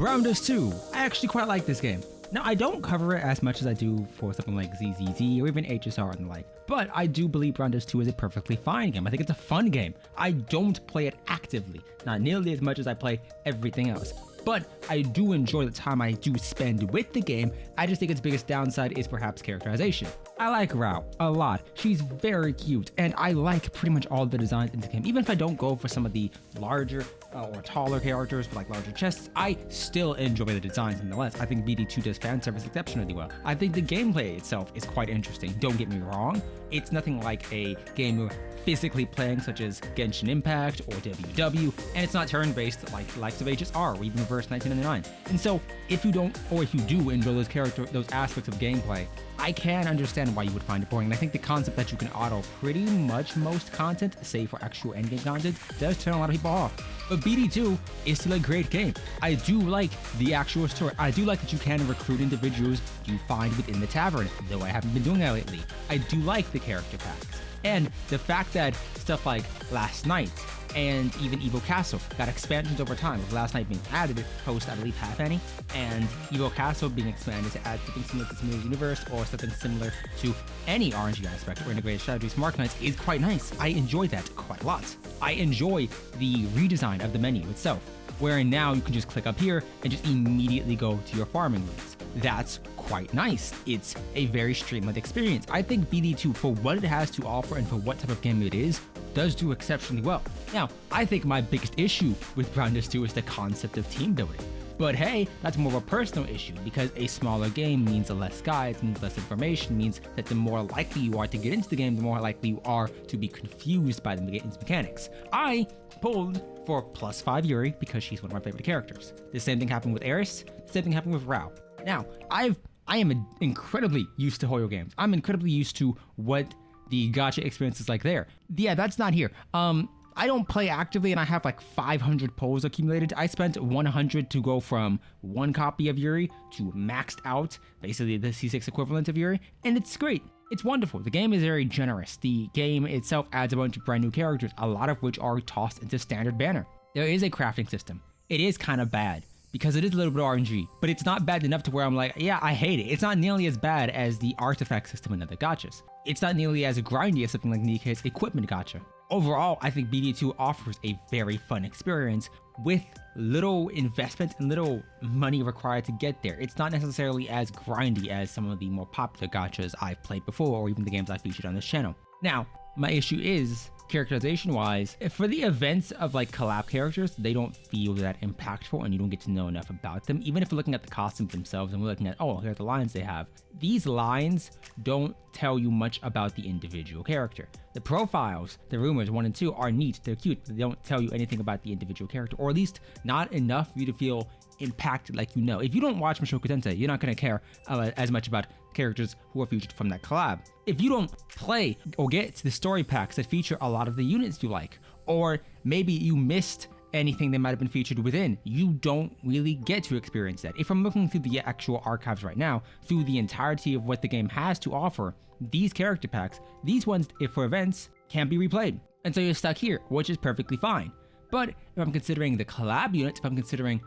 Brown Dust 2. I actually quite like this game. Now, I don't cover it as much as I do for something like ZZZ or even HSR and the like, but I do believe Brown Dust 2 is a perfectly fine game. I think it's a fun game. I don't play it actively, not nearly as much as I play everything else. But I do enjoy the time I do spend with the game. I just think its biggest downside is perhaps characterization. I like Rao a lot. She's very cute, and I like pretty much all the designs in the game. Even if I don't go for some of the larger or taller characters with like larger chests, I still enjoy the designs nonetheless. I think BD2 does fan service exceptionally well. I think the gameplay itself is quite interesting. Don't get me wrong, it's nothing like a game you're physically playing such as Genshin Impact or WW, and it's not turn-based like the likes of HSR or even Reverse 1999. And so if you don't, or if you do enjoy those aspects of gameplay, I can understand why you would find it boring. And I think the concept that you can auto pretty much most content, save for actual endgame content, does turn a lot of people off. But BD2 is still a great game. I do like the actual story. I do like that you can recruit individuals you find within the tavern, though I haven't been doing that lately. I do like the character packs. And the fact that stuff like Last Night and even Evo Castle got expansions over time, with Last Night being added post, I believe, Half Annie, and Evo Castle being expanded to add something similar to Simulated Universe or something similar to any RNG aspect or integrated strategies Mark Knights is quite nice. I enjoy that quite a lot. I enjoy the redesign of the menu itself, wherein now you can just click up here and just immediately go to your farming rooms. That's quite nice. It's a very streamlined experience. I think BD2, for what it has to offer and for what type of game it is, does do exceptionally well. Now, I think my biggest issue with Brown Dust 2 is the concept of team building. But hey, that's more of a personal issue because a smaller game means less guides, means less information, means that the more likely you are to get into the game, the more likely you are to be confused by its mechanics. I pulled for +5 Yuri because she's one of my favorite characters. The same thing happened with Eris, the same thing happened with Rao. Now, I am incredibly used to Hoyo games. I'm incredibly used to what the gacha experience is like there. Yeah, that's not here. I don't play actively and I have like 500 pulls accumulated. I spent 100 to go from one copy of Yuri to maxed out, basically the C6 equivalent of Yuri, and it's great. It's wonderful. The game is very generous. The game itself adds a bunch of brand new characters, a lot of which are tossed into standard banner. There is a crafting system. It is kind of bad because it is a little bit RNG, but it's not bad enough to where I'm like, yeah, I hate it. It's not nearly as bad as the artifact system in other gachas. It's not nearly as grindy as something like Nikkei's equipment gacha. Overall, I think BD2 offers a very fun experience with little investment and little money required to get there. It's not necessarily as grindy as some of the more popular gachas I've played before or even the games I featured on this channel. Now, my issue is, characterization wise, for the events of like collab characters, they don't feel that impactful and you don't get to know enough about them. Even if we're looking at the costumes themselves and we're looking at, oh, here are the lines they have. These lines don't tell you much about the individual character. The profiles, the rumors 1 and 2 are neat, they're cute, but they don't tell you anything about the individual character, or at least not enough for you to feel impacted like you know. If you don't watch Mushoku Tensei, you're not going to care as much about characters who are featured from that collab. If you don't play or get to the story packs that feature a lot of the units you like, or maybe you missed anything that might have been featured within, you don't really get to experience that. If I'm looking through the actual archives right now, through the entirety of what the game has to offer, these character packs, these ones, if for events, can't be replayed. And so you're stuck here, which is perfectly fine. But if I'm considering the collab units, if I'm considering,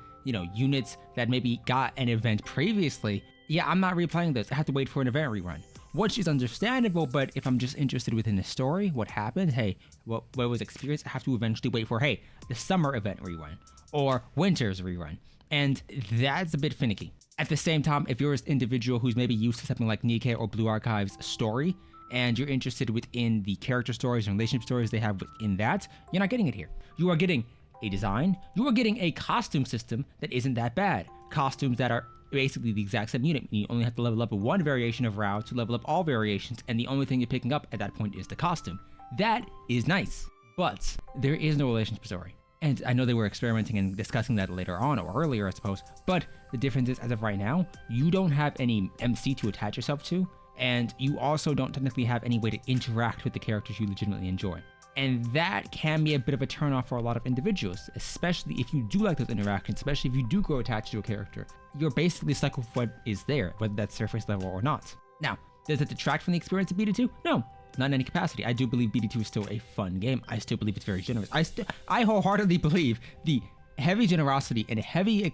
units that maybe got an event previously, yeah, I'm not replaying those. I have to wait for an event rerun, which is understandable. But if I'm just interested within the story, what happened, hey, what was experienced, I have to eventually wait for, hey, the summer event rerun or winter's rerun. And that's a bit finicky. At the same time, if you're an individual who's maybe used to something like Nikkei or Blue Archive's story, and you're interested within the character stories and relationship stories they have within that, you're not getting it here. You are getting a design, you are getting a costume system that isn't that bad. Costumes that are basically the exact same unit. You only have to level up one variation of Rao to level up all variations, and the only thing you're picking up at that point is the costume. That is nice, but there is no relationship story. And I know they were experimenting and discussing that later on, or earlier, I suppose, but the difference is, as of right now, you don't have any MC to attach yourself to, and you also don't technically have any way to interact with the characters you legitimately enjoy. And that can be a bit of a turnoff for a lot of individuals, especially if you do like those interactions, especially if you do grow attached to a character. You're basically stuck with what is there, whether that's surface level or not. Now, does it detract from the experience of BD2? No, not in any capacity. I do believe BD2 is still a fun game. I still believe it's very generous. I wholeheartedly believe the heavy generosity and heavy,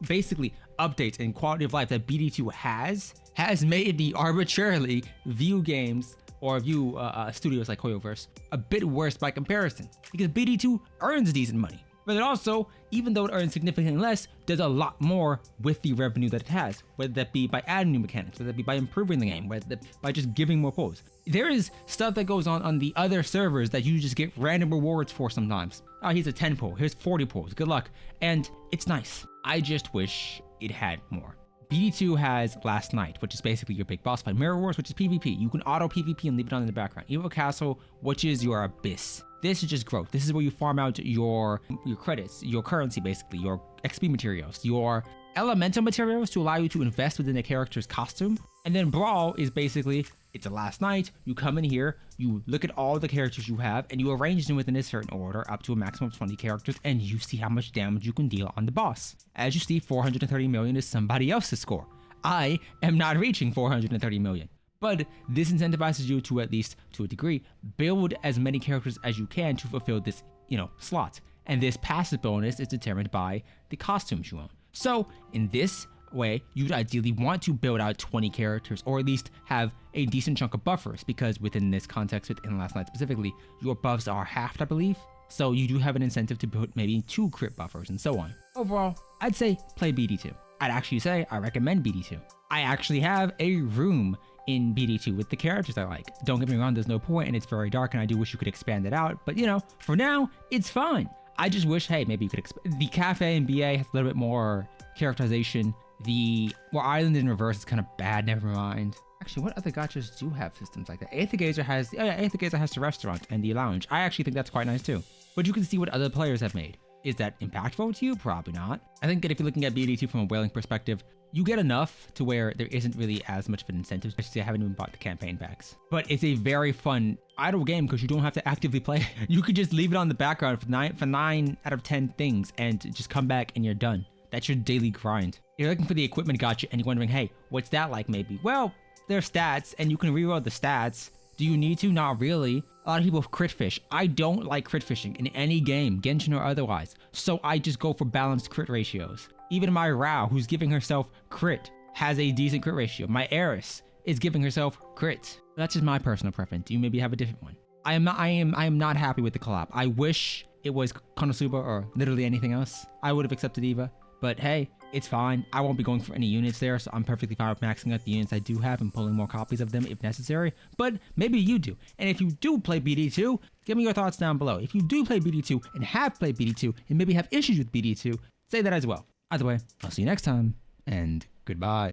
basically updates and quality of life that BD2 has made me arbitrarily view games or view studios like Hoyoverse a bit worse by comparison, because BD2 earns decent money. But it also, even though it earns significantly less, does a lot more with the revenue that it has, whether that be by adding new mechanics, whether that be by improving the game, whether that be by just giving more pulls. There is stuff that goes on the other servers that you just get random rewards for sometimes. Oh, here's a 10 pull, here's 40 pulls, good luck. And it's nice. I just wish it had more. BD2 has Last Night, which is basically your big boss fight. Mirror Wars, which is PvP. You can auto PvP and leave it on in the background. Evil Castle, which is your abyss. This is just growth. This is where you farm out your credits, your currency basically, your XP materials, your elemental materials to allow you to invest within a character's costume. And then Brawl is basically, it's a Last Night. You come in here, you look at all the characters you have, and you arrange them within a certain order up to a maximum of 20 characters, and you see how much damage you can deal on the boss. As you see, 430 million is somebody else's score. I am not reaching 430 million. But this incentivizes you to, at least to a degree, build as many characters as you can to fulfill this, slot. And this passive bonus is determined by the costumes you own. So in this way, you'd ideally want to build out 20 characters, or at least have a decent chunk of buffers, because within this context, within Last Night specifically, your buffs are halved, I believe. So you do have an incentive to build maybe 2 crit buffers and so on. Overall, I'd say play BD2. I'd actually say I recommend BD2. I actually have a room in BD2 with the characters I like. Don't get me wrong, there's no point and it's very dark and I do wish you could expand it out, but for now, it's fine. I just wish, hey, maybe you could the cafe in BA has a little bit more characterization. The Island in Reverse is kind of bad, never mind. Actually, what other gachas do have systems like that? Aether Gazer has the restaurant and the lounge. I actually think that's quite nice too. But you can see what other players have made. Is that impactful to you? Probably not. I think that if you're looking at BD2 from a whaling perspective, you get enough to where there isn't really as much of an incentive, especially I haven't even bought the campaign packs. But it's a very fun idle game because you don't have to actively play. You could just leave it on the background for 9 out of 10 things and just come back and you're done. That's your daily grind. You're looking for the equipment gacha and you're wondering, hey, what's that like maybe? Well, there's stats and you can reroll the stats. Do you need to? Not really. A lot of people crit fish. I don't like crit fishing in any game, Genshin or otherwise. So I just go for balanced crit ratios. Even my Rao, who's giving herself crit, has a decent crit ratio. My Eris is giving herself crit. That's just my personal preference. You maybe have a different one. I am not happy with the collab. I wish it was Konosuba or literally anything else. I would have accepted Eva. But hey, it's fine. I won't be going for any units there, so I'm perfectly fine with maxing out the units I do have and pulling more copies of them if necessary. But maybe you do. And if you do play BD2, give me your thoughts down below. If you do play BD2 and have played BD2 and maybe have issues with BD2, say that as well. Either way, I'll see you next time, and goodbye.